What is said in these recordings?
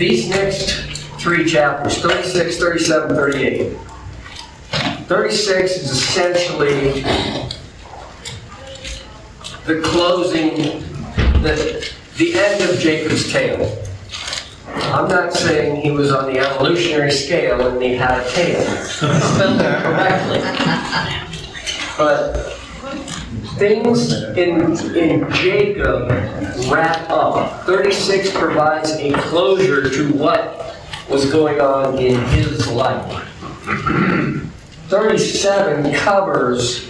these next three chapters, 36, 37, 38. 36 is essentially the closing, the end of Jacob's tale. I'm not saying he was on the evolutionary scale and he had a tail. Spelled it correctly. But things in Jacob wrap up. 36 provides a closure to what was going on in his life. 37 covers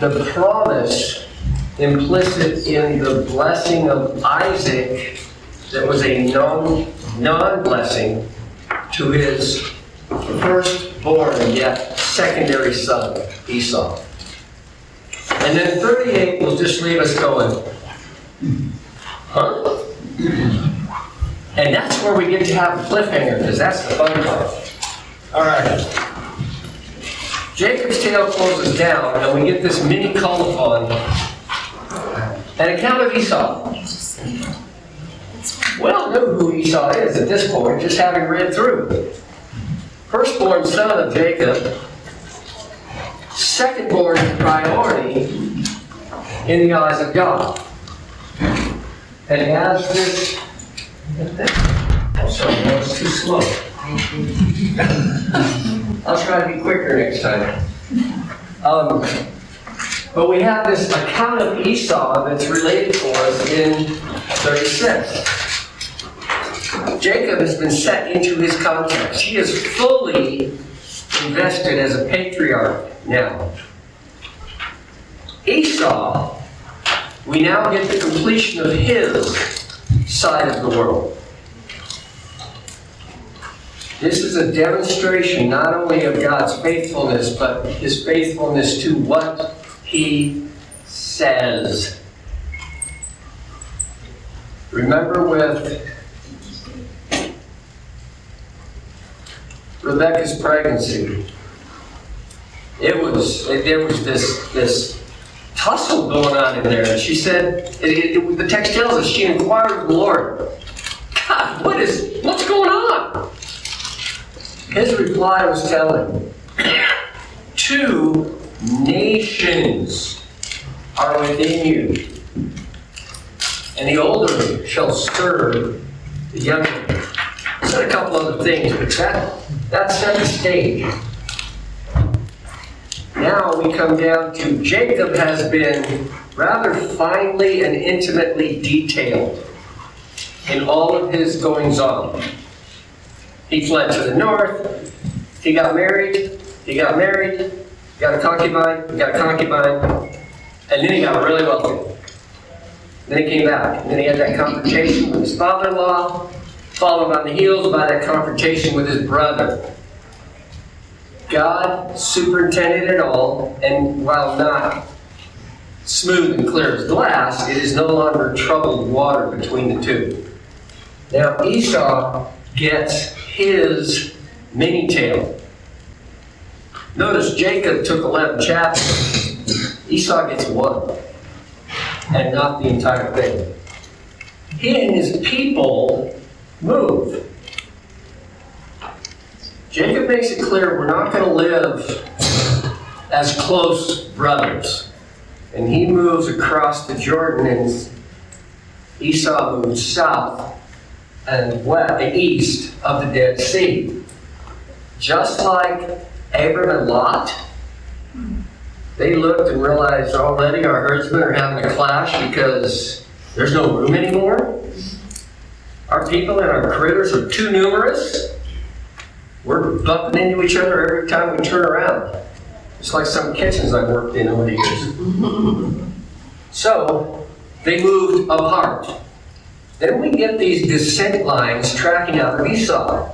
the promise implicit in the blessing of Isaac that was a non-blessing to his firstborn yet secondary son, Esau. And then 38 will just leave us going, huh? And that's where we get to have a cliffhanger, because that's the fun part. All right. Jacob's tale closes down, and we get this mini colophon, an account of Esau. Well, know who Esau is at this point, just having read through. Firstborn son of Jacob, secondborn priority in the eyes of God. And as this, I'm sorry, that was too slow. I'll try to be quicker next time. But we have this account of Esau that's related for us in 36. Jacob has been set into his context. He is fully invested as a patriarch now. Esau, we now get the completion of his side of the world. This is a demonstration not only of God's faithfulness, but his faithfulness to what he says. Remember with Rebecca's pregnancy, there was this tussle going on in there. And she said, the text tells us, she inquired of the Lord, God, what's going on? His reply was telling, 2 nations are within you, and the older shall serve the younger. He said a couple other things, but that set the stage. Now we come down to Jacob has been rather finely and intimately detailed in all of his goings-on. He fled to the north, he got married, got a concubine, and then he got really wealthy. Then he came back, and then he had that confrontation with his father-in-law, followed on the heels by that confrontation with his brother. God superintended it all, and while not smooth and clear as glass, it is no longer troubled water between the two. Now Esau gets his mini-tale. Notice Jacob took 11 chapters. Esau gets 1, and not the entire thing. He and his people move. Jacob makes it clear we're not going to live as close brothers. And he moves across the Jordan, and Esau moves south and east of the Dead Sea. Just like Abram and Lot, they looked and realized already our herdsmen are having a clash because there's no room anymore. Our people and our critters are too numerous. We're bumping into each other every time we turn around. It's like some kitchens I've worked in over the years. So, they moved apart. Then we get these descent lines tracking out of Esau.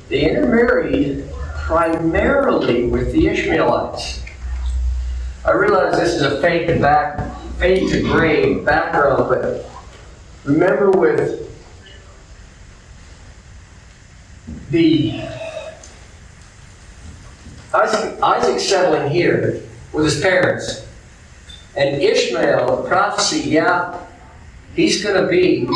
They intermarried primarily with the Ishmaelites. I realize this is a fade to gray background, but remember with Isaac settling here with his parents, and Ishmael, the prophecy, he's going to be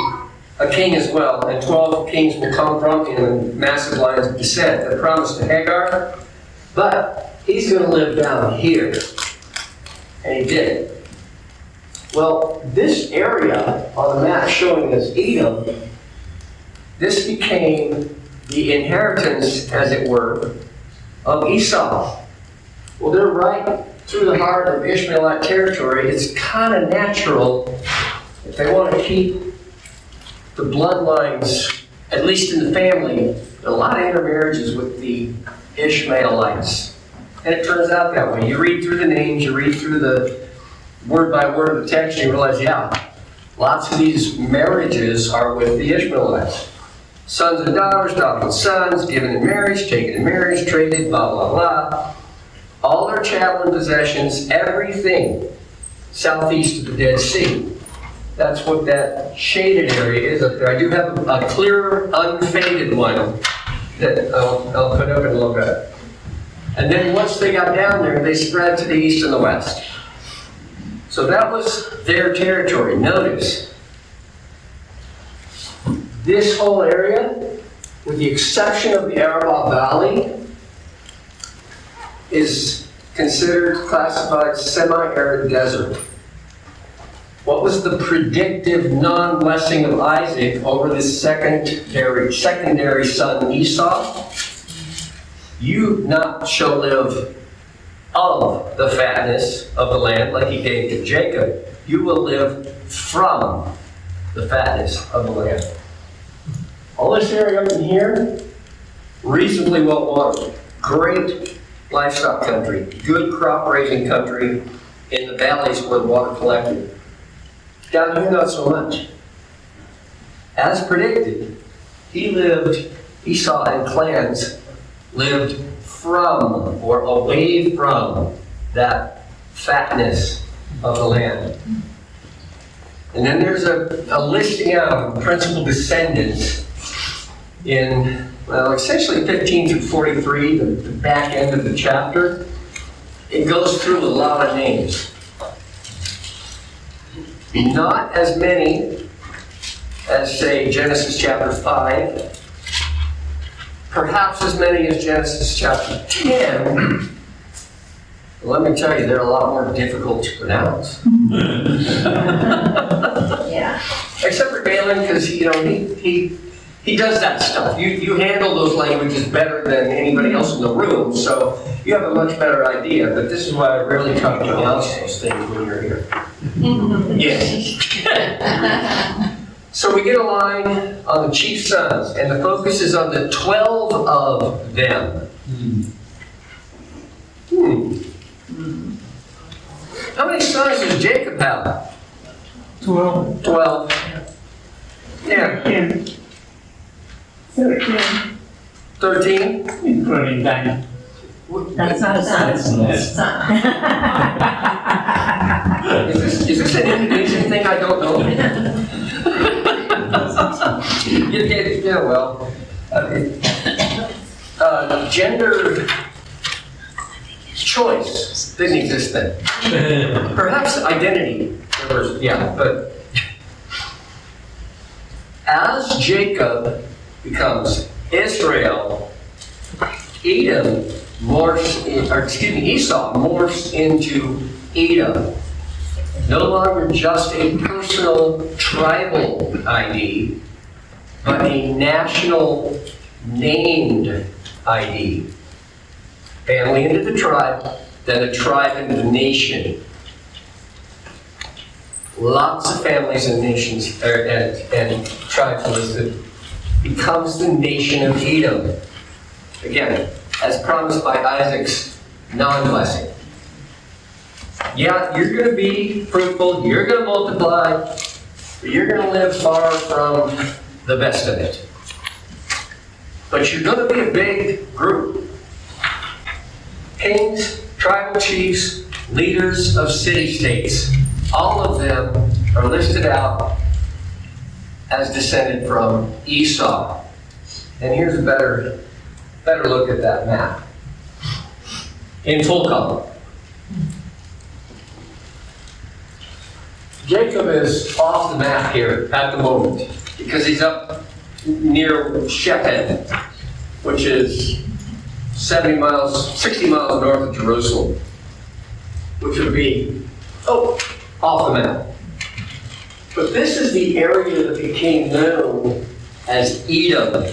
a king as well, and 12 kings will come from him in massive lines of descent. They're promised to Hagar, but he's going to live down here. And he did. Well, this area on the map showing as Edom, this became the inheritance, as it were, of Esau. Well, they're right through the heart of Ishmaelite territory. It's kind of natural if they want to keep the bloodlines, at least in the family, a lot of intermarriages with the Ishmaelites. And it turns out that way. You read through the names, you read through the word by word of the text, and you realize, yeah, lots of these marriages are with the Ishmaelites. Sons and daughters, daughters and sons, given in marriage, taken in marriage, traded, blah, blah, blah. All their chattel and possessions, everything southeast of the Dead Sea. That's what that shaded area is up there. I do have a clearer, unfaded one that I'll put up in a little bit. And then once they got down there, they spread to the east and the west. So that was their territory. Notice, this whole area, with the exception of the Arabah Valley, is considered classified semi-arid desert. What was the predictive non-blessing of Isaac over the secondary son Esau? You not shall live of the fatness of the land like he gave to Jacob. You will live from the fatness of the land. All this area up in here, reasonably well watered. Great livestock country, good crop raising country in the valleys where the water collected. Down here, not so much. As predicted, Esau and clans lived from or away from that fatness of the land. And then there's a listing out of principal descendants in, well, essentially 15 through 43, the back end of the chapter. It goes through a lot of names. Not as many as, say, Genesis chapter 5. Perhaps as many as Genesis chapter 10. Let me tell you, they're a lot more difficult to pronounce. Yeah. Except for Galen, because he does that stuff. You handle those languages better than anybody else in the room, so you have a much better idea. But this is why I rarely try to pronounce those things when you're here. Yes. So we get a line on the chief sons, and the focus is on the 12 of them. How many sons does Jacob have? 12. 12. Yeah. 13. 13? Including Daniel. That's not a son. That's Son. Is this an Indonesian thing I don't know? Yeah, well. Gender choice didn't exist then. Perhaps identity. But as Jacob becomes Israel, Esau morphs into Edom. No longer just a personal tribal ID, but a national named ID. Family into the tribe, then a tribe into the nation. Lots of families and nations and tribes listed. Becomes the nation of Edom. Again, as promised by Isaac's non-blessing. Yeah, you're going to be fruitful, you're going to multiply, but you're going to live far from the best of it. But you're going to be a big group. Kings, tribal chiefs, leaders of city-states, all of them are listed out as descended from Esau. And here's a better look at that map. In full color. Jacob is off the map here at the moment. because he's up near Shechem, which is 60 miles north of Jerusalem, which would be, off the map. But this is the area that became known as Edom.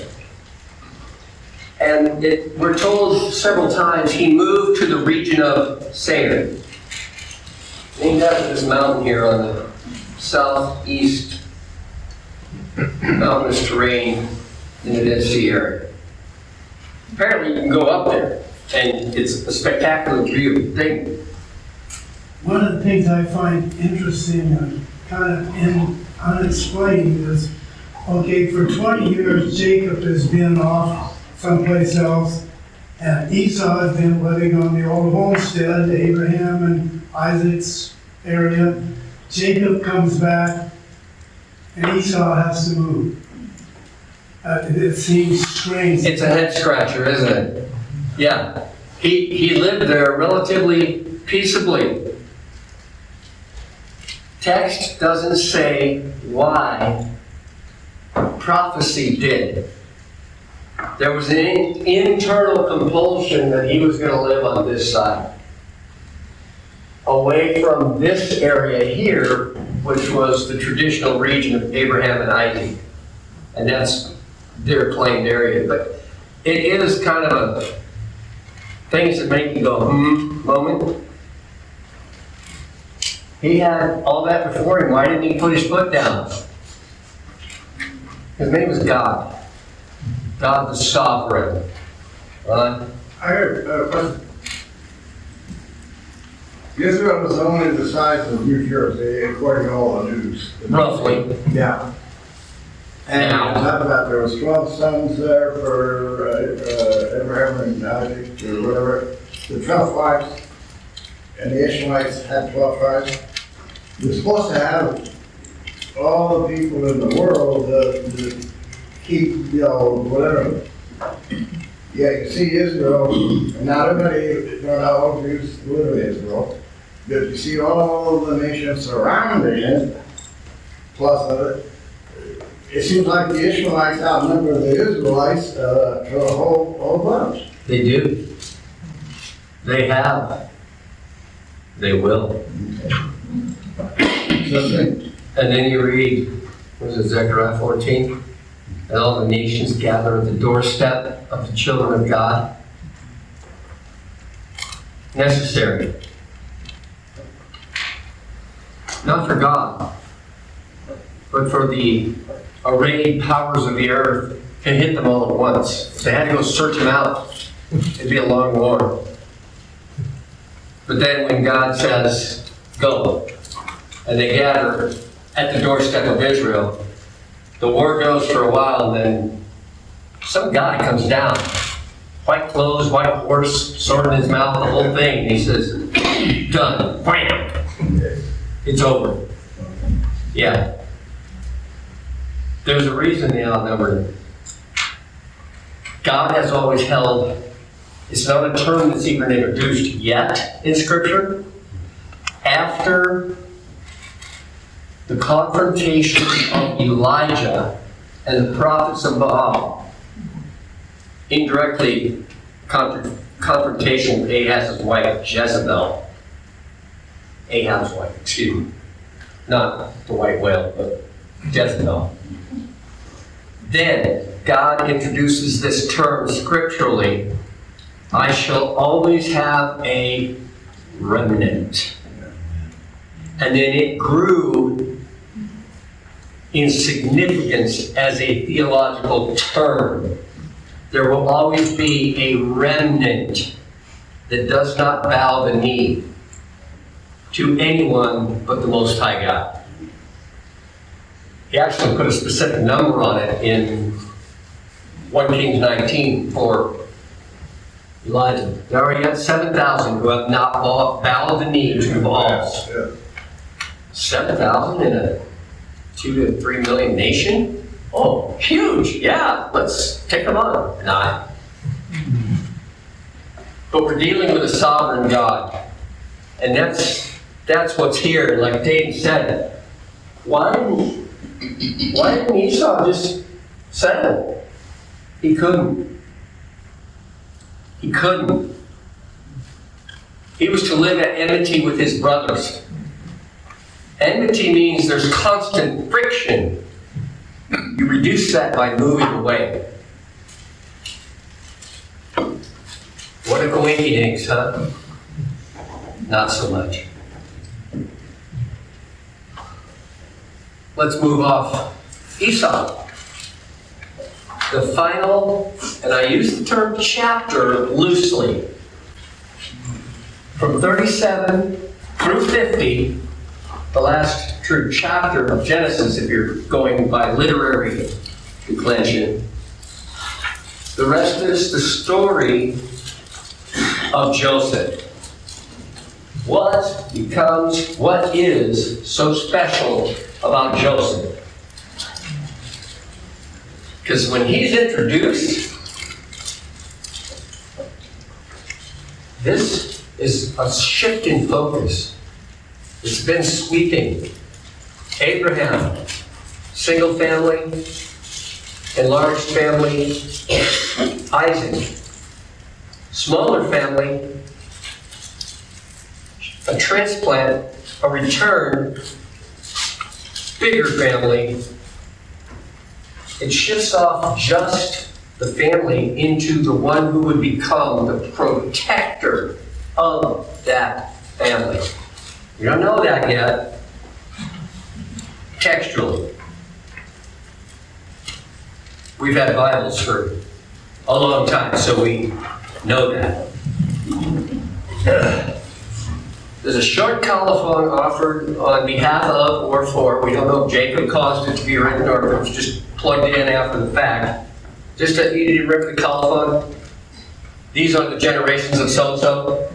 And we're told several times he moved to the region of Seir. Named after this mountain here on the southeast mountainous terrain in the Dead Sea area. Apparently you can go up there, and it's a spectacular view thing. One of the things I find interesting and kind of unexplained is, okay, for 20 years Jacob has been off someplace else, and Esau has been living on the old homestead, Abraham and Isaac's area. Jacob comes back, and Esau has to move. It seems strange. It's a head scratcher, isn't it? Yeah. He lived there relatively peaceably. Text doesn't say why. Prophecy did. There was an internal compulsion that he was going to live on this side, away from this area here, which was the traditional region of Abraham and Isaac. And that's their claimed area. But it is kind of a things that make you go, moment. He had all that before him. Why didn't he put his foot down? His name was God. God the sovereign. Ron? I heard a question. Israel was only the size of New Jersey, according to all the news. Roughly. Yeah. And on top of that, there was 12 sons there for Abraham and Isaac, or whatever. The 12 wives, and the Ishmaelites had 12 tribes. You're supposed to have all the people in the world to keep, whatever. Yeah, you see Israel, and not everybody, all Jews live in Israel, but you see all the nations surrounding it, plus it seems like the Ishmaelites outnumber the Israelites to a whole bunch. They do. They have. They will. And then you read, what is it, Zechariah 14? And all the nations gather at the doorstep of the children of God. Necessary. Not for God, but for the arrayed powers of the earth to hit them all at once. If they had to go search them out, it'd be a long war. But then when God says, go, and they gather at the doorstep of Israel, the war goes for a while, and then some guy comes down. White clothes, white horse, sword in his mouth, the whole thing. And he says, done. Wham! It's over. Yeah. There's a reason they outnumbered him. God has always held, it's not a term that's even introduced yet in Scripture. After the confrontation of Elijah and the prophets of Baal, indirectly confrontation with Ahaz's wife, Jezebel. Ahab's wife, excuse me. Not the white whale, but Jezebel. Then God introduces this term scripturally, I shall always have a remnant. And then it grew in significance as a theological term. There will always be a remnant that does not bow the knee to anyone but the Most High God. He actually put a specific number on it in 1 Kings 19 for Elijah. There already had 7,000 who have not bowed the knee to Baals. 7,000 in a 2 to 3 million nation? Oh, huge! Yeah, let's take them on. 9. But we're dealing with a sovereign God, and that's what's here. Like Dave said, why Why didn't Esau just settle? He couldn't. He couldn't. He was to live at enmity with his brothers. Enmity means there's constant friction. You reduce that by moving away. What a coincidence, huh? Not so much. Let's move off Esau. The final, and I use the term chapter loosely, from 37 through 50, the last true chapter of Genesis, if you're going by literary declension. The rest is the story of Joseph. What becomes, what is so special about Joseph? Because when he's introduced, this is a shift in focus. It's been sweeping. Abraham, single family, enlarged family. Isaac, smaller family. A transplant, a return, bigger family. It shifts off just the family into the one who would become the protector of that family. We don't know that yet, textually. We've had Bibles for a long time, so we know that. There's a short colophon offered on behalf of or for. We don't know if Jacob caused it to be written or if it was just plugged in after the fact. Just that you didn't remember the colophon. These are the generations of so-and-so.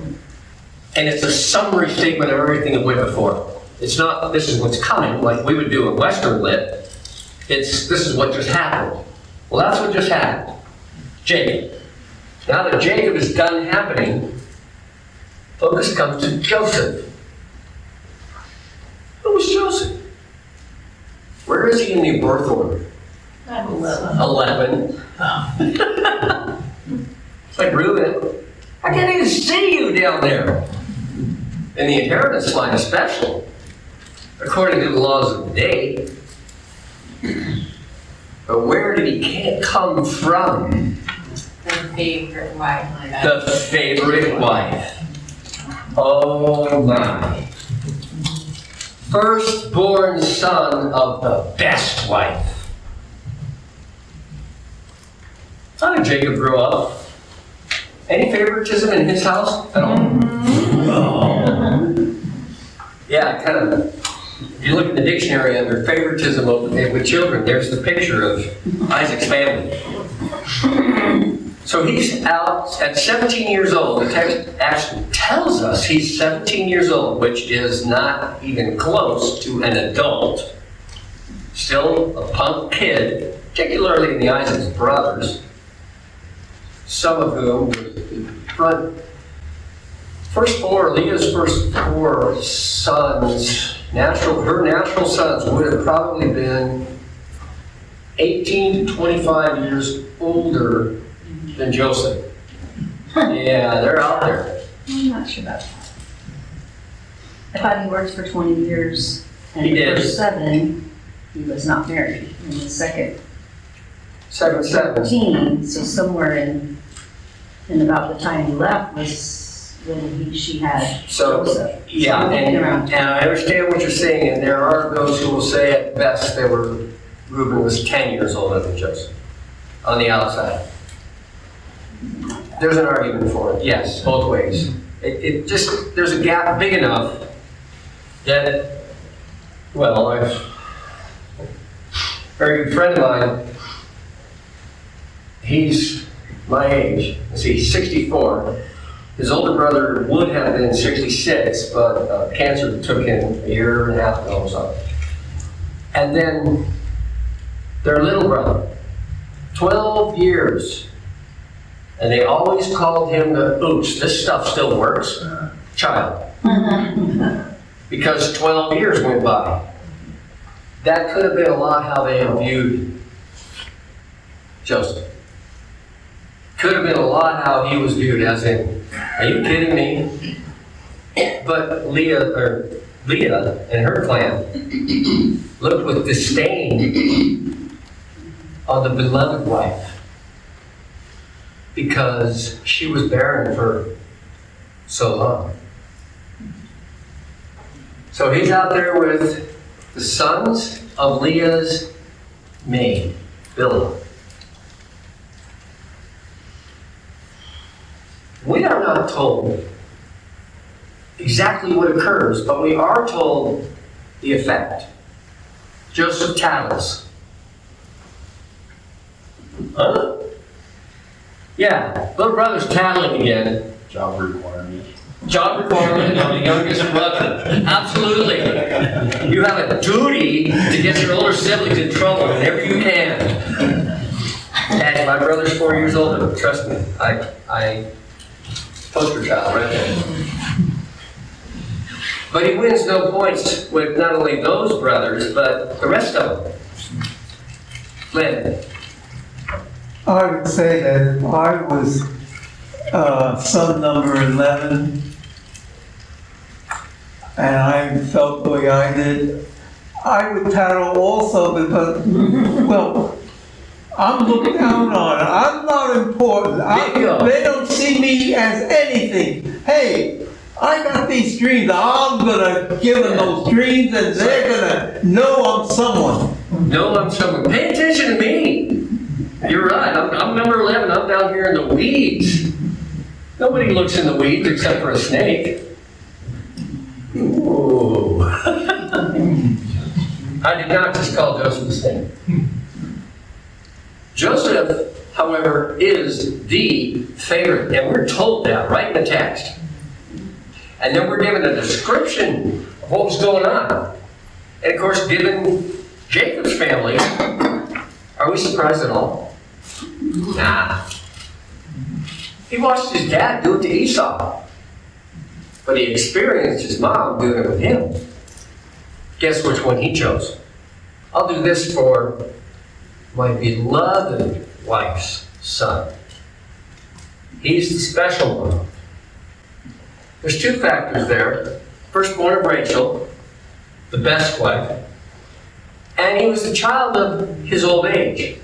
And it's a summary statement of everything that went before. It's not, this is what's coming, like we would do in Western Lit. It's, this is what just happened. Well, that's what just happened. Jacob. Now that Jacob is done happening, focus comes to Joseph. Who was Joseph? Where is he in the birth order? 11. It's like Reuben. I can't even see you down there. In the inheritance line especially, according to the laws of the day. But where did he come from? The favorite wife. The favorite wife. Oh my. Firstborn son of the best wife. How did Jacob grow up? Any favoritism in his house at all? No. Yeah, kind of. If you look at the dictionary under favoritism with children, there's the picture of Isaac's family. So he's out at 17 years old. The text actually tells us he's 17 years old, which is not even close to an adult. Still a punk kid, particularly in the eyes of his brothers, some of whom were Leah's first four sons, her natural sons would have probably been 18 to 25 years older than Joseph. Yeah, they're out there. I'm not sure about that. I thought he worked for 20 years, and He the did. first 7, he was not married. And the second 7. 13, so somewhere in about the time he left was when she had So, Joseph. yeah, I'm thinking around and I understand what you're saying, and there are those who will say at best Reuben was 10 years older than Joseph on the outside. There's an argument for it, yes, both ways. It just, there's a gap big enough that, well, a very good friend of mine, he's my age, he's 64. His older brother would have been 66, but cancer took him a year and a half ago or so. And then their little brother, 12 years. And they always called him the, oops, this stuff still works, child. Because 12 years went by. that could have been a lot how they had viewed Joseph. Could have been a lot how he was viewed, as in, are you kidding me? But Leah and her clan looked with disdain on the beloved wife because she was barren for so long. So he's out there with the sons of Leah's maid, Bilhah. We are not told exactly what occurs, but we are told the effect. Joseph tattles. Huh? Yeah, little brother's tattling again. Job requirement. Job requirement of the youngest brother. Absolutely. You have a duty to get your older siblings in trouble whenever you can. And my brother's 4 years older. Trust me, I poster child right there. But he wins no points with not only those brothers, but the rest of them. Lynn. I would say that if I was son number 11 and I felt the way I did, I would tattle also because, well, I'm looked down on. I'm not important. Bingo. They don't see me as anything. Hey, I got these dreams. I'm gonna give them those dreams and they're gonna know I'm someone. No, I'm someone. Pay attention to me. You're right. I'm number 11. I'm down here in the weeds. Nobody looks in the weeds except for a snake. Ooh. I did not just call Joseph a snake. Joseph, however, is the favorite, and we're told that right in the text. And then we're given a description of what was going on. And of course, given Jacob's family, are we surprised at all? Nah. He watched his dad do it to Esau. But he experienced his mom doing it with him. Guess which one he chose? I'll do this for my beloved wife's son. He's the special one. There's two factors there. Firstborn of Rachel, the best wife, and he was the child of his old age.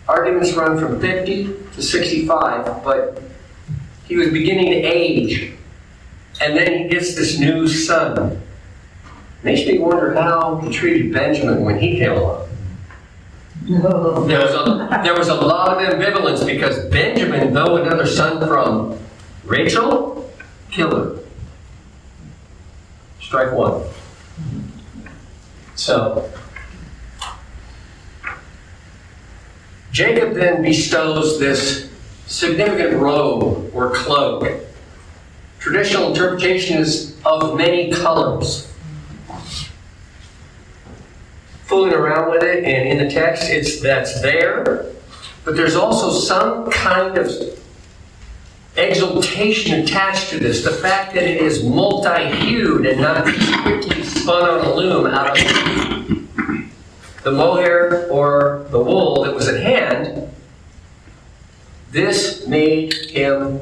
Arguments run from 50 to 65, but he was beginning to age. And then he gets this new son. Makes me wonder how he treated Benjamin when he came along. There was a lot of ambivalence because Benjamin, though another son from Rachel, killed her. Strike one. So, Jacob then bestows this significant robe or cloak. Traditional interpretation is of many colors. Fooling around with it, and in the text, that's there. But there's also some kind of exaltation attached to this. The fact that it is multi-hued and not quickly spun on a loom out of the mohair or the wool that was at hand. This made him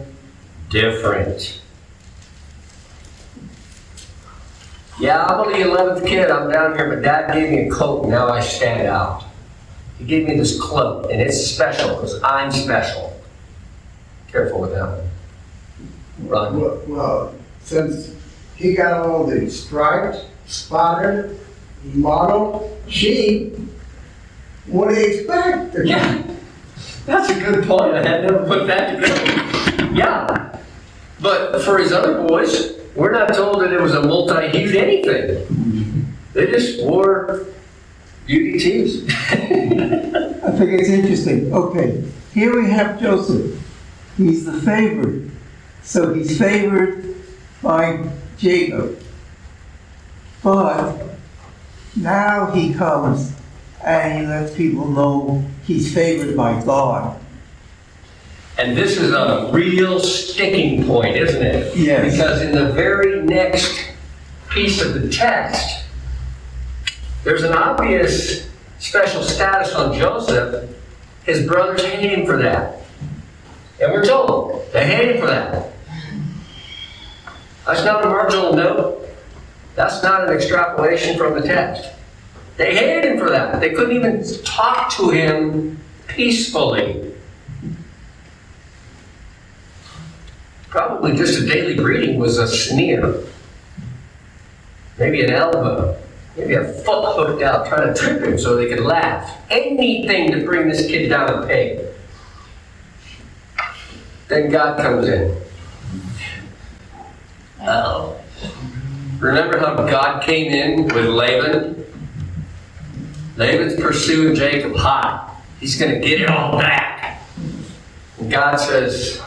different. Yeah, I'm only the 11th kid. I'm down here, but Dad gave me a coat, and now I stand out. He gave me this cloak, and it's special because I'm special. Careful with that one. Run. Well, since he got all the striped, spotted, mottled sheep, what do you expect? Yeah, that's a good point. I had never put that together. Yeah, but for his other boys, we're not told that it was a multi-hued anything. They just wore beauty tees. I think it's interesting. Okay, here we have Joseph. He's the favorite. So he's favored by Jacob. But now he comes and he lets people know he's favored by God. And this is a real sticking point, isn't it? Yes. Because in the very next piece of the text, There's an obvious special status on Joseph. His brothers hate him for that. And we're told they hate him for that. That's not a marginal note. That's not an extrapolation from the text. They hated him for that. They couldn't even talk to him peacefully. Probably just a daily greeting was a sneer. Maybe an elbow. Maybe a foot hooked out trying to trip him so they could laugh. Anything to bring this kid down a peg. Then God comes in. Uh-oh. Remember how God came in with Laban? Laban's pursuing Jacob hot. He's going to get it all back. And God says,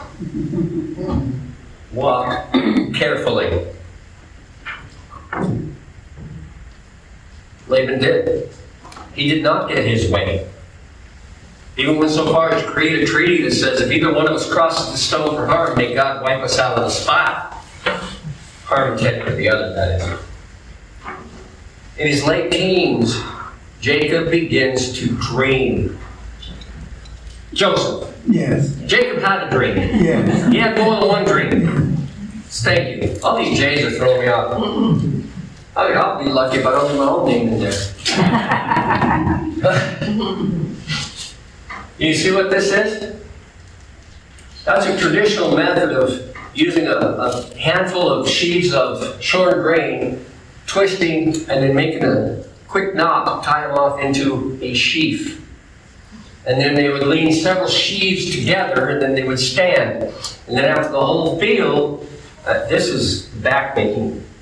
walk carefully. Laban did. He did not get his way. Even went so far as to create a treaty that says if either one of us crosses the stone for harm, may God wipe us out of the spot. Harm intended for the other, that is. In his late teens, Jacob begins to dream. Joseph. Yes, Jacob had a dream. yes. He had more than one dream. Thank you. All these J's are throwing me off. I mean, I'll be lucky if I don't get my own name in there. You see what this is? That's a traditional method of using a handful of sheaves of shorn grain, twisting, and then making a quick knot to tie them off into a sheaf. And then they would lean several sheaves together, and then they would stand. And then after the whole field, this is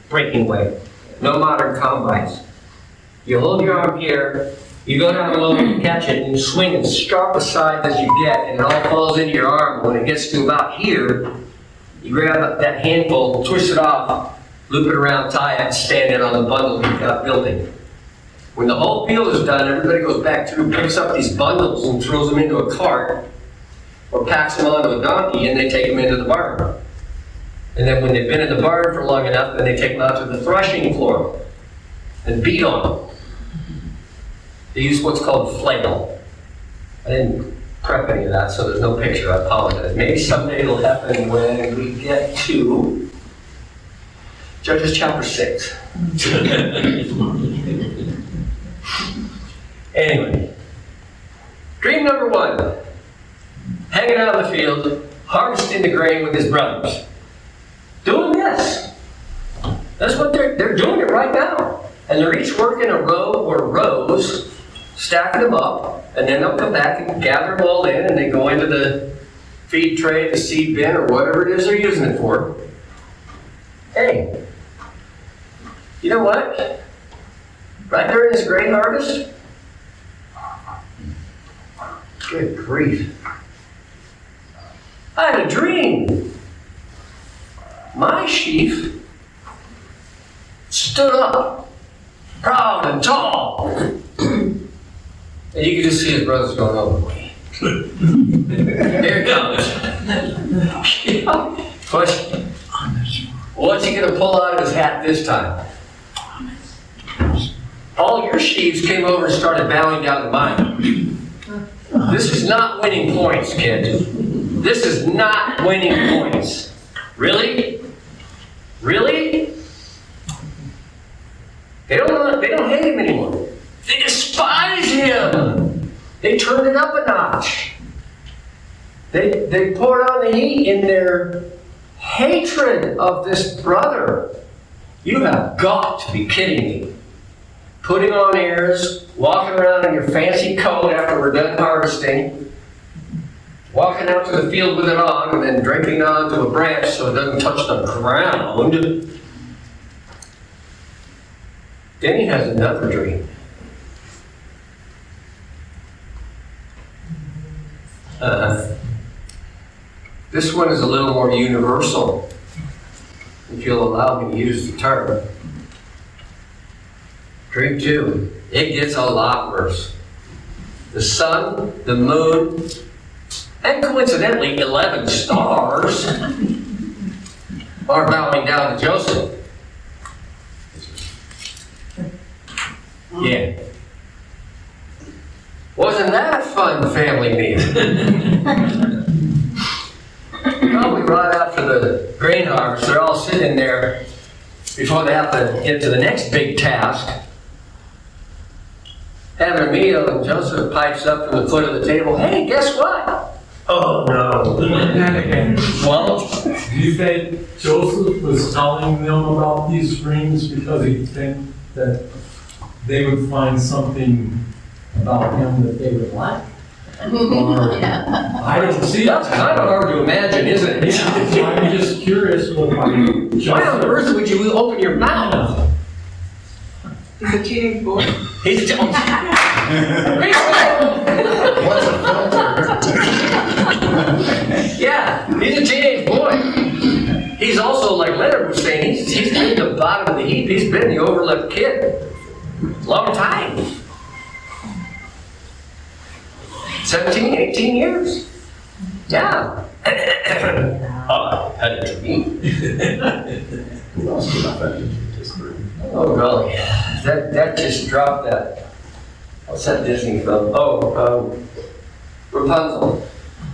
breaking way. No modern combines. You hold your arm here, you go down low and you catch it, and you swing as sharp a side as you get, and it all falls into your arm. When it gets to about here, you grab that handful, twist it off, loop it around, tie it, and stand it on the bundle you've got building. When the whole field is done, everybody goes back through, picks up these bundles and throws them into a cart, or packs them onto a donkey, and they take them into the barn. And then when they've been in the barn for long enough, then they take them out to the threshing floor and beat on them. They use what's called flail. I didn't prep any of that, so there's no picture. I apologize. Maybe someday it'll happen when we get to Judges chapter 6. Anyway, dream number 1. Hanging out in the field, harvesting the grain with his brothers. Doing this. That's what they're doing it right now. And they're each working a row or rows, stacking them up, and then they'll come back and gather them all in, and they go into the feed tray, the seed bin, or whatever it is they're using it for. Hey, you know what? Right during this grain harvest, good grief, I had a dream. My sheaf stood up, proud and tall. And you could just see his brothers going, oh boy. Here it comes. Question. What's he going to pull out of his hat this time? All your sheaves came over and started bowing down to mine. This is not winning points, kid. This is not winning points. Really? Really? They don't hate him anymore. They despise him. They turned it up a notch. They poured on the heat in their hatred of this brother. You have got to be kidding me. Putting on airs, walking around in your fancy coat after we're done harvesting, walking out to the field with it on, and then draping onto a branch so it doesn't touch the ground. Then he has another dream. This one is a little more universal, if you'll allow me to use the term. Dream 2. It gets a lot worse. The sun, the moon, and coincidentally 11 stars are bowing down to Joseph. Yeah. Wasn't that a fun family meeting? Probably right after the grain harvest, they're all sitting there before they have to get to the next big task. Having a meal, and Joseph pipes up from the foot of the table, hey, guess what? Oh, no. Well, Do you think Joseph was telling them about these dreams because he think that they would find something about him that they would like? Or, I don't see that's kind of hard to imagine, isn't it? Yeah, I'm just curious what Why on Joseph. earth would you open your mouth? He's a teenage boy. He's just... What's a filter? Yeah, he's a teenage boy. He's also, like Leonard was saying, he's been at the bottom of the heap. He's been the overlooked kid. Long time. 17, 18 years. Yeah. Had a dream. Oh, golly. That just dropped that. What's that Disney film? Rapunzel.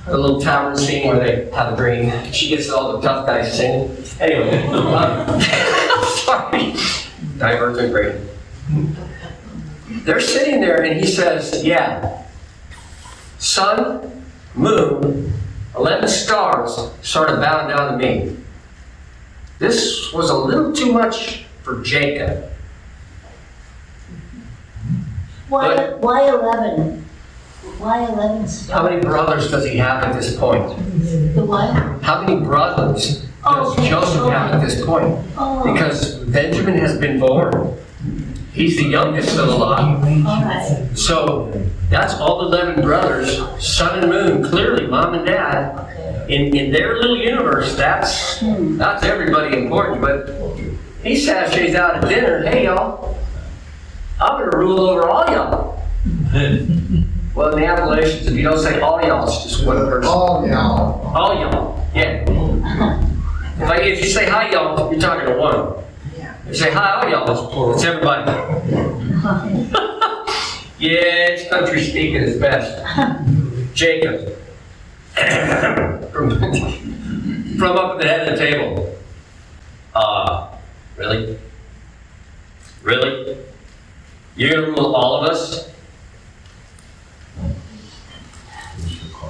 The little tavern scene where they have a dream. She gets all the tough guys singing. Anyway, sorry. Divergent brain. They're sitting there and he says, yeah, sun, moon, 11 stars started bowing down to me. This was a little too much for Jacob. Why 11? Why 11 stars? How many brothers does he have at this point? The what? How many brothers does Okay. Joseph have at this point? Oh, Because Benjamin has been born. He's the youngest of the lot. all right. So that's all the 11 brothers, sun and moon, clearly mom and dad. Okay. In their little universe, that's everybody important. But he sashays out at dinner, hey y'all, I'm gonna rule over all y'all. Well, in the Appalachians, if you don't say all y'all, it's just one person. All y'all. All y'all, yeah. If you say hi y'all, you're talking to one. If you say hi all y'all, it's everybody. Yeah, it's country speak at its best. Jacob. from up at the head of the table. Really? Really? You're gonna rule all of us?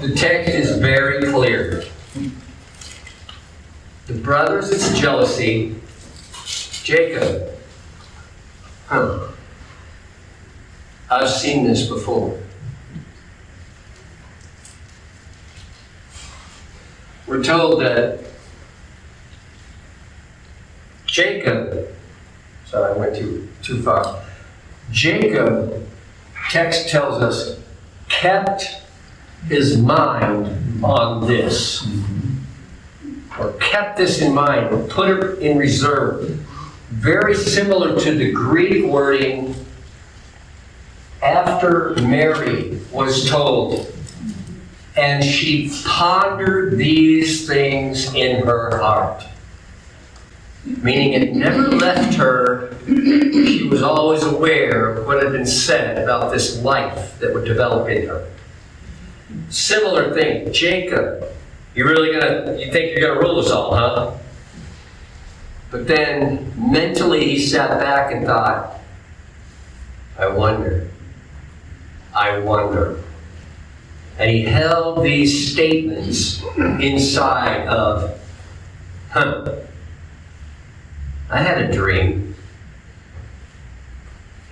The text is very clear. The brothers, it's jealousy. Jacob. I've seen this before. We're told that Jacob, sorry, I went too far. Jacob, text tells us, kept his mind on this. Or kept this in mind, or put it in reserve. Very similar to the Greek wording after Mary was told, and she pondered these things in her heart. Meaning it never left her. She was always aware of what had been said about this life that would develop in her. Similar thing, Jacob. You think you're gonna rule us all, huh? But then mentally he sat back and thought, I wonder. And he held these statements inside of, I had a dream.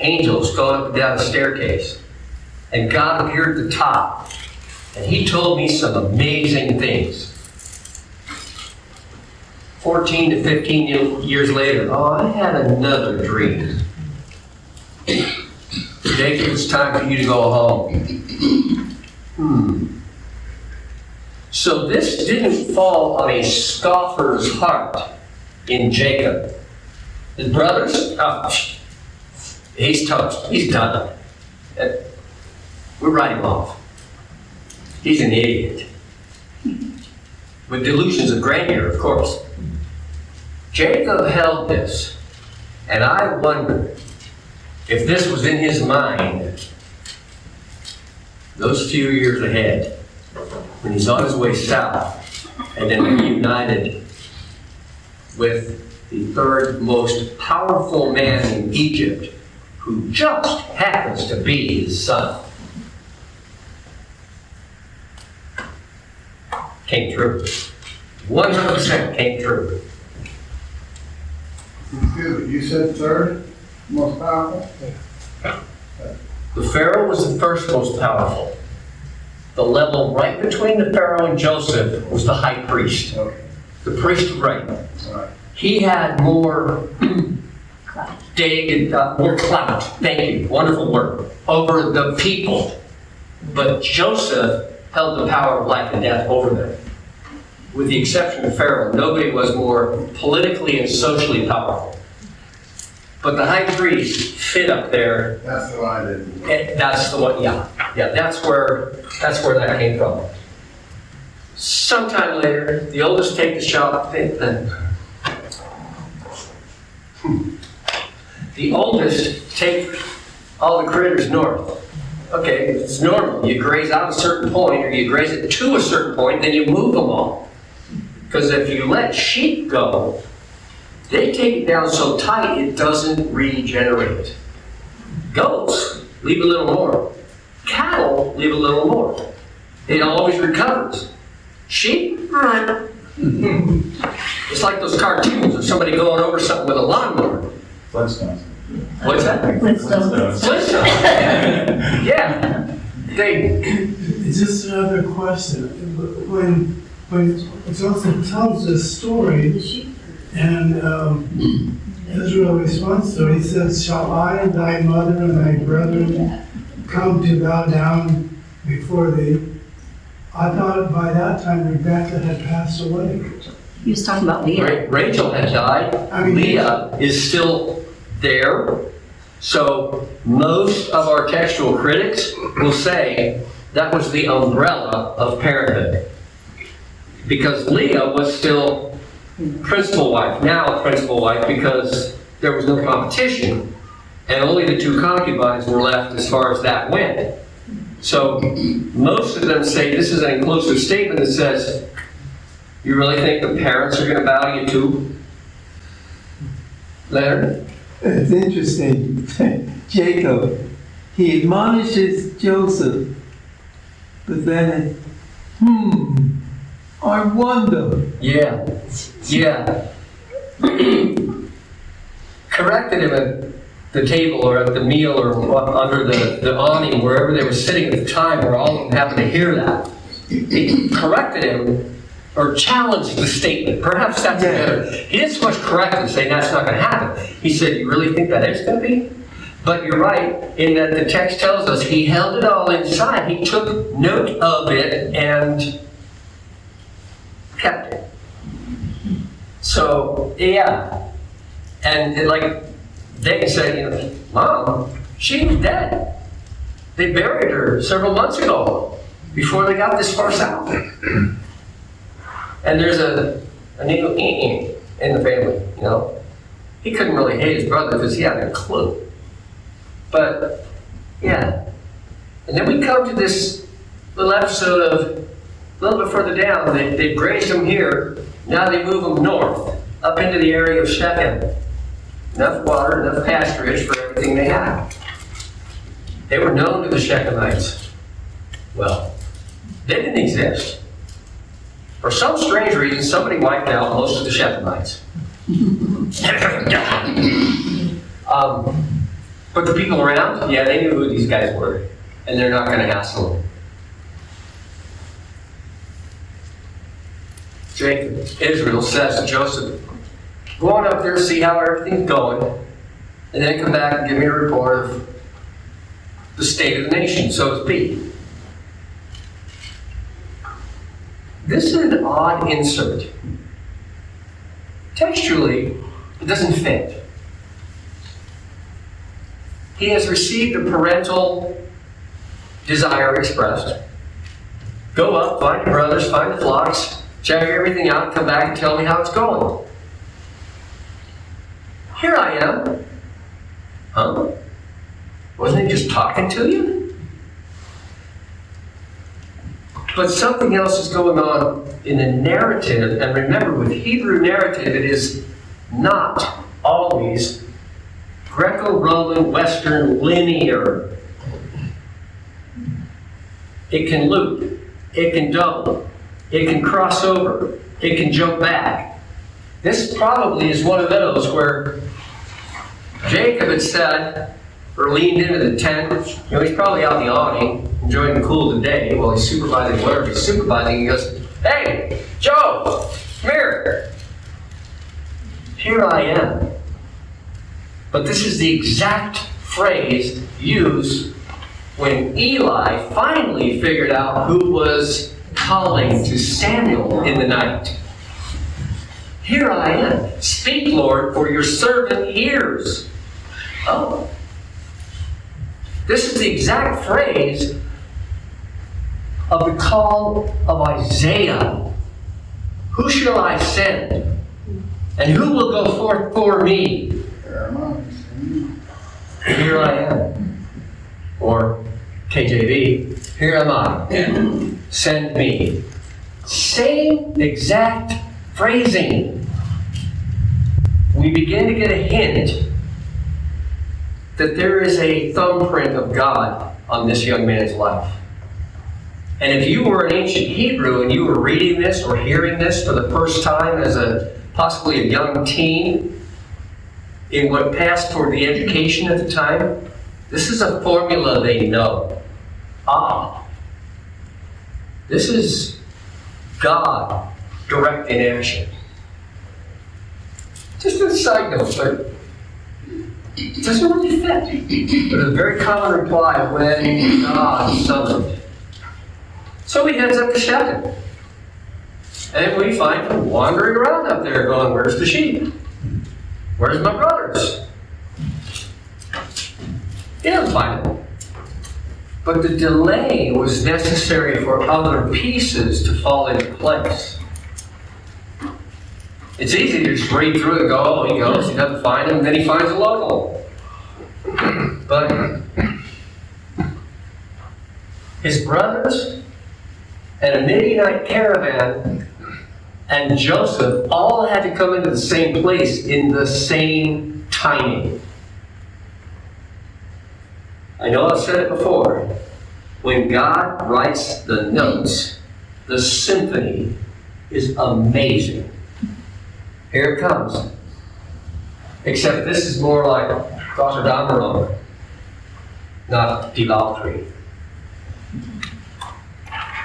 Angels going up and down the staircase. And God appeared at the top. And he told me some amazing things. 14 to 15 years later, I had another dream. Jacob, it's time for you to go home. So this didn't fall on a scoffer's heart in Jacob. His brothers, he's toast. He's done. We'll write him off. He's an idiot. With delusions of grandeur, of course. Jacob held this, and I wonder if this was in his mind, those few years ahead, when he's on his way south, and then reunited with the third most powerful man in Egypt, who just happens to be his son. Came true. 100% came true. Excuse me, you said third most powerful? The Pharaoh was the first most powerful. The level right between the Pharaoh and Joseph was the high priest, Okay, the priest of reign. all right. He had more more clout, thank you, wonderful word, over the people. But Joseph held the power of life and death over them. With the exception of Pharaoh, nobody was more politically and socially powerful. But the high priest fit up there. That's the line I didn't. And that's the one, yeah, that's where that came from. Sometime later, the oldest take the shot, the oldest take all the critters north. Okay, it's normal. You graze out a certain point, or you graze it to a certain point, then you move them all. Because if you let sheep go, they take it down so tight it doesn't regenerate. Goats leave a little more. Cattle leave a little more. It always recovers. Sheep, it's like those cartoons of somebody going over something with a lawnmower. Flintstones. What's that? Flintstones. Flintstones. Yeah. They, Just another question. When Joseph tells this story, and Israel responds to it, he says, "Shall I and thy mother and thy brethren come to bow down before thee?" I thought by that time Rebekah had passed away. He was talking about Leah. Rachel had died. I mean- Leah is still there. So most of our textual critics will say that was the umbrella of parenthood. Because Leah was still principal wife, now principal wife, because there was no competition, and only the two concubines were left as far as that went. So most of them say this is an inclusive statement that says, you really think the parents are going to bow to you too? Leonard? It's interesting. Jacob, he admonishes Joseph, but then, I wonder. Yeah. Corrected him at the table or at the meal or under the awning, wherever they were sitting at the time, where all of them happened to hear that. He corrected him or challenged the statement. Perhaps that's better. He didn't so much correct and say that's not going to happen. He said, you really think that is going to be? But you're right in that the text tells us he held it all inside. He took note of it and kept it. So, yeah. And like they said, Mom, she was dead. They buried her several months ago before they got this far south. And there's a new in the family, He couldn't really hate his brother because he had a clue. But, yeah. And then we come to this little episode of, a little bit further down, they grazed them here, now they move them north, up into the area of Shechem. Enough water, enough pasturage for everything they had. They were known to the Shechemites. Well, they didn't exist. For some strange reason, somebody wiped out most of the Shechemites. But the people around, yeah, they knew who these guys were, and they're not going to hassle them. Jacob, Israel says to Joseph, go on up there, see how everything's going, and then come back and give me a report of the state of the nation, so to speak. This is an odd insert. Textually, it doesn't fit. He has received a parental desire expressed. Go up, find your brothers, find the flocks, check everything out, come back and tell me how it's going. Here I am. Huh? Wasn't he just talking to you? But something else is going on in the narrative, and remember, with Hebrew narrative, it is not always Greco-Roman, Western, linear. It can loop, it can double, it can cross over, it can jump back. This probably is one of those where Jacob had said, or leaned into the tent, he's probably out in the awning, enjoying the cool of the day while he's supervising whatever he's supervising. He goes, "Hey, Joe, come here. Here I am." But this is the exact phrase used when Eli finally figured out who was calling to Samuel in the night. "Here I am. Speak, Lord, for your servant hears." Oh. This is the exact phrase of the call of Isaiah. "Who shall I send? And who will go forth for me? Here I am." Or KJV, "Here am I. Send me." Same exact phrasing. We begin to get a hint that there is a thumbprint of God on this young man's life. And if you were an ancient Hebrew and you were reading this or hearing this for the first time as possibly a young teen in what passed for the education at the time, this is a formula they know. This is God directing action. Just a side note, but it doesn't really fit. But a very common reply when God summoned. So he heads up to Shechem. And we find him wandering around up there going, "Where's the sheep? Where's my brothers?" He doesn't find them. But the delay was necessary for other pieces to fall into place. It's easy to just read through it and go, "Oh, he goes, he doesn't find him," and then he finds a local. But his brothers and a Midianite caravan and Joseph all had to come into the same place in the same timing. I know I've said it before. When God writes the notes, the symphony is amazing. Here it comes. Except this is more like Rotterdam, not Die Valkyrie.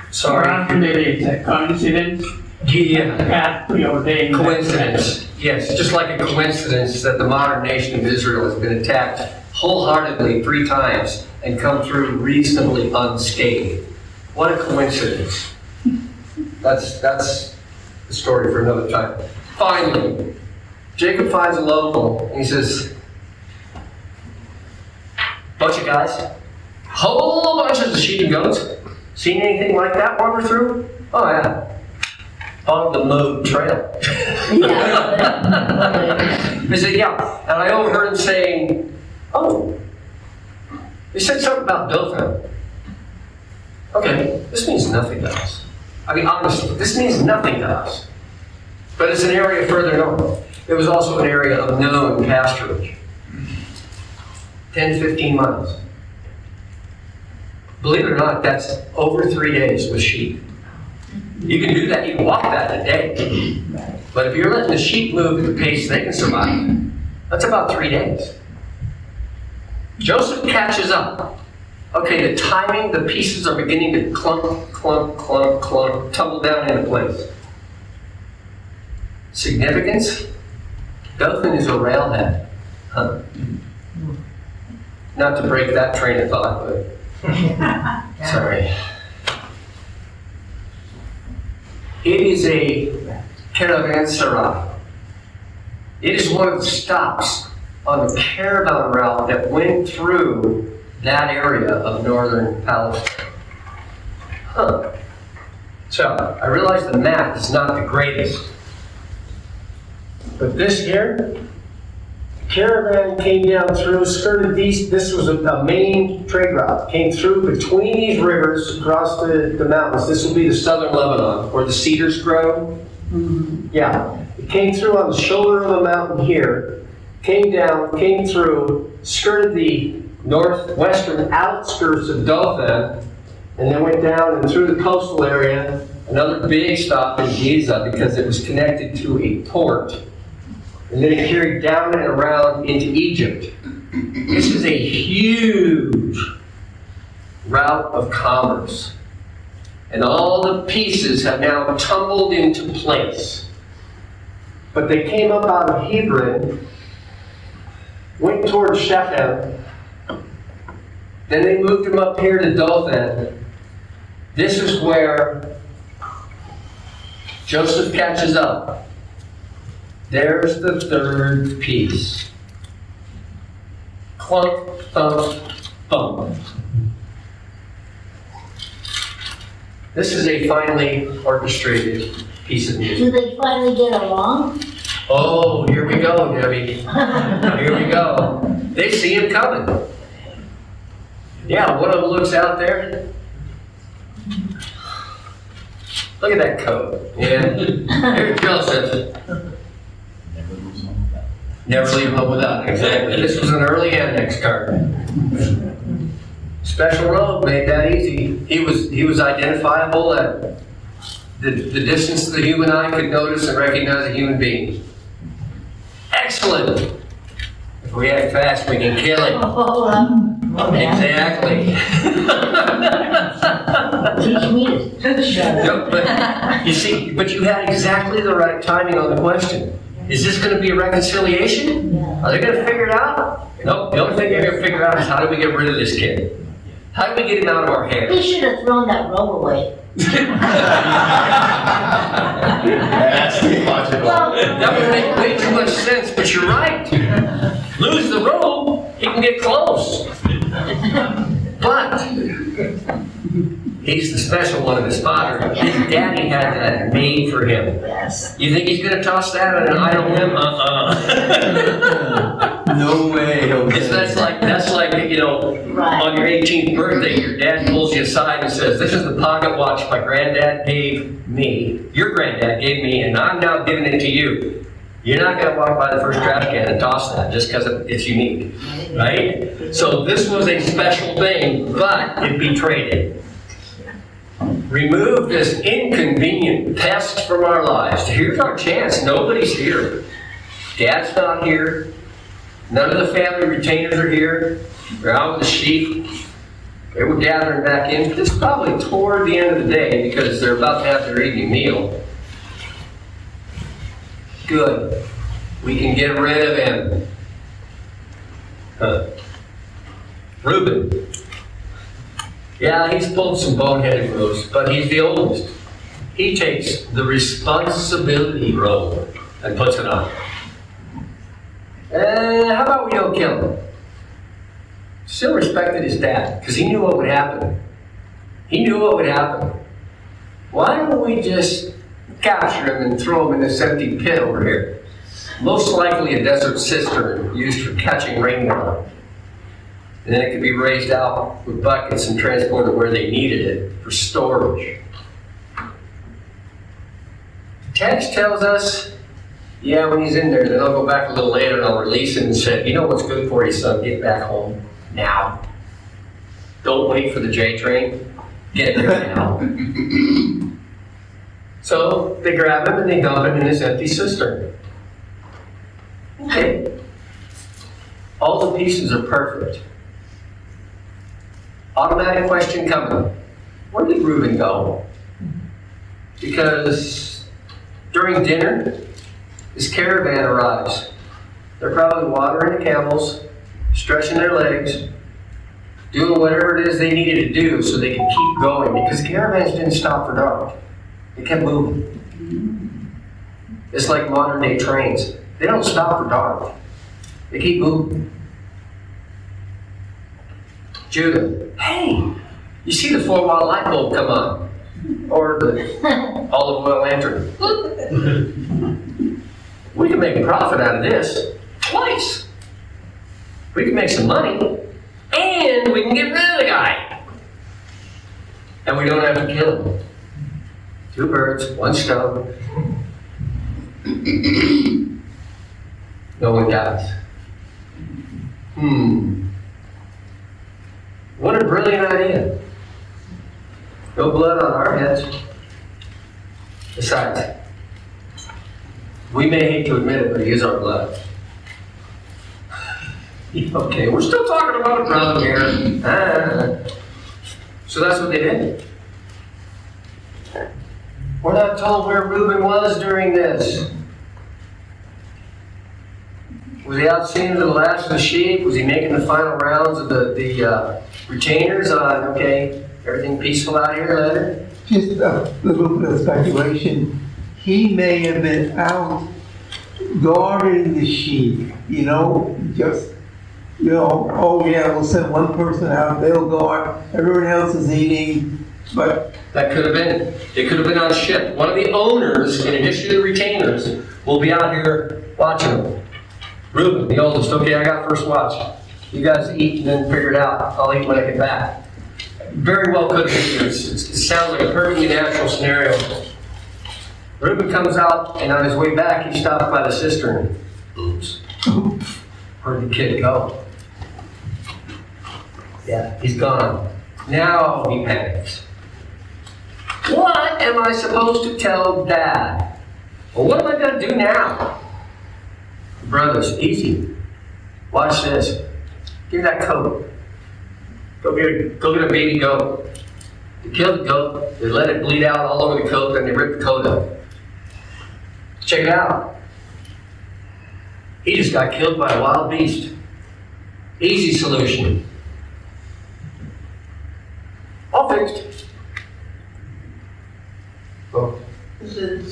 Sorry. It's a coincidence. Yeah. God preordained. Coincidence. Yes, just like a coincidence that the modern nation of Israel has been attacked wholeheartedly 3 times and come through reasonably unscathed. What a coincidence. That's the story for another time. Finally, Jacob finds a local and he says, "Bunch of guys, whole bunches of sheep and goats. Seen anything like that wander through?" "Oh yeah. On the Mode Trail." He said, "Yeah." And I overheard him saying, "Oh, he said something about Dothan." Okay, this means nothing to us. I mean, honestly, this means nothing to us. But it's an area further north. It was also an area of known pasturage. 10, 15 miles. Believe it or not, that's over 3 days with sheep. You can do that, you can walk that in a day. But if you're letting the sheep move at the pace they can survive, that's about 3 days. Joseph catches up. Okay, the timing, the pieces are beginning to clunk, clunk, clunk, clunk, tumble down into place. Significance? Dothan is a railhead. Huh. Not to break that train of thought, but sorry. It is a caravanserai. It is one of the stops on the caravan route that went through that area of northern Palestine. Huh. So, I realize the map is not the greatest. But this here Caravan came down through, skirted these, this was a main trade route, came through between these rivers across the mountains. This will be the southern Lebanon, where the cedars grow. Yeah, it came through on the shoulder of the mountain here, came down, came through, skirted the northwestern outskirts of Dothan, and then went down and through the coastal area, another big stop in Giza because it was connected to a port. And then it carried down and around into Egypt. This is a huge route of commerce. And all the pieces have now tumbled into place. But they came up out of Hebron, went towards Shechem, then they moved them up here to Dothan. This is where Joseph catches up. There's the third piece. Clunk, thump, thump. This is a finely orchestrated piece of music. Do they finally get along? Oh, here we go, Debbie. Here we go. They see him coming. Yeah, one of them looks out there. Look at that coat. Yeah. Here's Joseph. Never leave home without. Exactly. This was an early annex card. Special road made that easy. He was identifiable at the distance the human eye could notice and recognize a human being. Excellent. If we act fast, we can kill him. Exactly. Teach me to shut up. No, but you see, but you had exactly the right timing on the question. Is this going to be a reconciliation? Yeah. Are they going to figure it out? Nope. The only thing they're going to figure out is how do we get rid of this kid? How do we get him out of our hair? He should have thrown that robe away. That's too much of a. That would make way too much sense, but you're right. Lose the robe, he can get close. But he's the special one of his father. His daddy had that made for him. Yes. You think he's going to toss that on an idle limb? No way, Jose. That's like, you know, Right. on your 18th birthday, your dad pulls you aside and says, "This is the pocket watch my granddad gave me, your granddad gave me, and I'm now giving it to you." You're not going to walk by the first trash can and toss that just because it's unique, right? So this was a special thing, but it betrayed it. Remove this inconvenient pest from our lives. Here's our chance. Nobody's here. Dad's not here. None of the family retainers are here. They're out with the sheep. They were gathering back in. This is probably toward the end of the day because they're about to have their evening meal. Good. We can get rid of him. Reuben. Yeah, he's pulled some boneheaded moves, but he's the oldest. He takes the responsibility role and puts it on. How about we don't kill him? Still respected his dad, because he knew what would happen. He knew what would happen. Why don't we just capture him and throw him in this empty pit over here? Most likely a desert cistern used for catching rainwater. And then it could be raised out with buckets and transported where they needed it for storage. The text tells us, yeah, when he's in there, then I'll go back a little later and I'll release him and say, you know what's good for you, son? Get back home now. Don't wait for the J train. Get there now. So they grab him and they dump him in this empty cistern. Okay. All the pieces are perfect. Automatic question coming. Where did Reuben go? Because during dinner, this caravan arrives. They're probably watering the camels, stretching their legs, doing whatever it is they needed to do so they could keep going because caravans didn't stop for dark. They kept moving. It's like modern day trains. They don't stop for dark. They keep moving. Judah, hey, you see the 4-watt light bulb come on? Or the olive oil lantern. We can make a profit out of this. Twice. We can make some money, and we can get rid of the guy. And we don't have to kill him. 2 birds, 1 stone. No one dies. What a brilliant idea. No blood on our heads. Besides, we may hate to admit it, but he is our blood. Okay, we're still talking about a brother here. So that's what they did. We're not told where Reuben was during this. Was he out seeing the last of the sheep? Was he making the final rounds of the retainers on, okay, everything peaceful out here later? Just a little bit of speculation. He may have been out guarding the sheep, oh yeah, we'll send one person out, they'll guard, everyone else is eating, but That could have been. It could have been on ship. One of the owners, in addition to the retainers, will be out here watching them. Reuben, the oldest, okay, I got first watch. You guys eat and then figure it out. I'll eat when I get back. Very well could have been. It sounds like a perfectly natural scenario. Reuben comes out, and on his way back, he stops by the cistern. Oops. Where'd the kid go? Yeah, he's gone. Now he panics. What am I supposed to tell Dad? Well, what am I going to do now? Brothers, easy. Watch this. Give that coat. Go get a baby goat. They kill the goat, they let it bleed out all over the coat, then they rip the coat up. Check it out. He just got killed by a wild beast. Easy solution. All fixed. Oh. Is it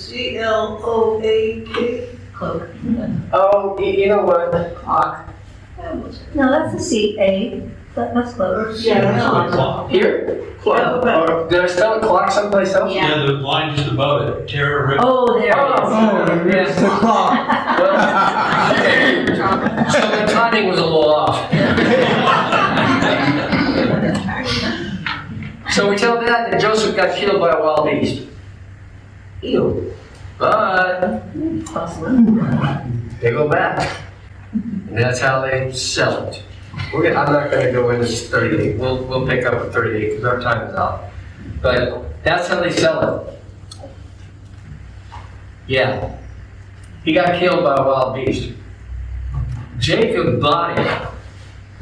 CLOAK? Cloak. Oh, you know what? Clock. No, that's a C-A, that's cloak. Yeah. Here? Clock. Or did I spell clock someplace else? Yeah. The line just above it, Tara. Oh, there it is. oh, it's the clock. Well, so the timing was a little off. So we tell Dad that Joseph got killed by a wild beast. Ew. But Possibly. they go back. And that's how they sell it. I'm not going to go into 38. We'll pick up at 38 because our time is out. But that's how they sell it. Yeah. He got killed by a wild beast. Jacob bought it.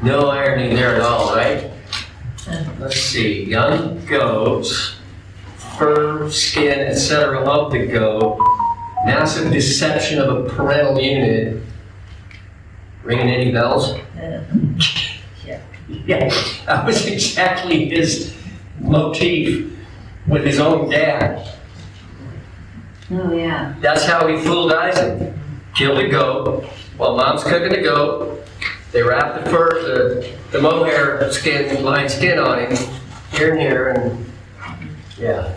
No irony there at all, right? Let's see. Young goats, fur, skin, etc. of the goat. Massive deception of a parental unit. Ringing any bells? Yeah, that was exactly his motif with his own dad. Oh, yeah. That's how he fooled Isaac. Killed a goat while mom's cooking the goat. They wrapped the fur, the mohair skin, light skin on him, here and here, and yeah.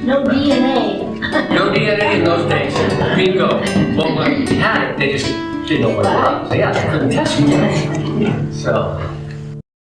No DNA. No DNA in those days. Bingo. Well, when we had it, they just didn't know what it was. Yeah, they couldn't test it. So,